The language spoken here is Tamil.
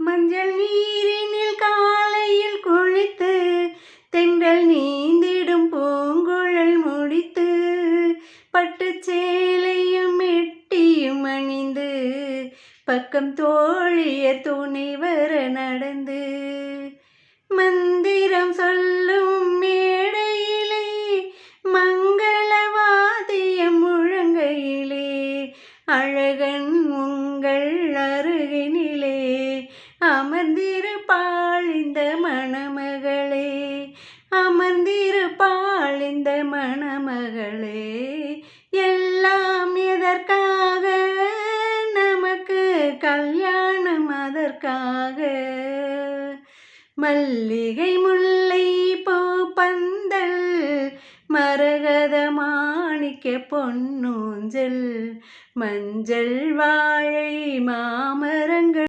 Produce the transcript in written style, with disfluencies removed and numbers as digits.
மஞ்சள் நீரினில் காலையில் குளித்து தென்றல் நீந்திடும் பூங்குழல் முடித்து பட்டுச் சேலையும் மெட்டியும் அணிந்து பக்கம் தோழிய துணை வர நடந்து மந்திரம் சொல்லும் மேடையிலே மங்களவாதியம் முழங்கையிலே அழகன் உங்கள் அருகினிலே அமர்ந்திருப்பாள் இந்த மணமகளே, அமர்ந்திருப்பாள் இந்த மணமகளே. எல்லாம் எதற்காக? நமக்கு கல்யாணம் அதற்காக. மல்லிகை முல்லை பூ பந்தல் மரகத மாணிக்க பொன்னூஞ்சல் மஞ்சள் வாழை மாமரங்கள்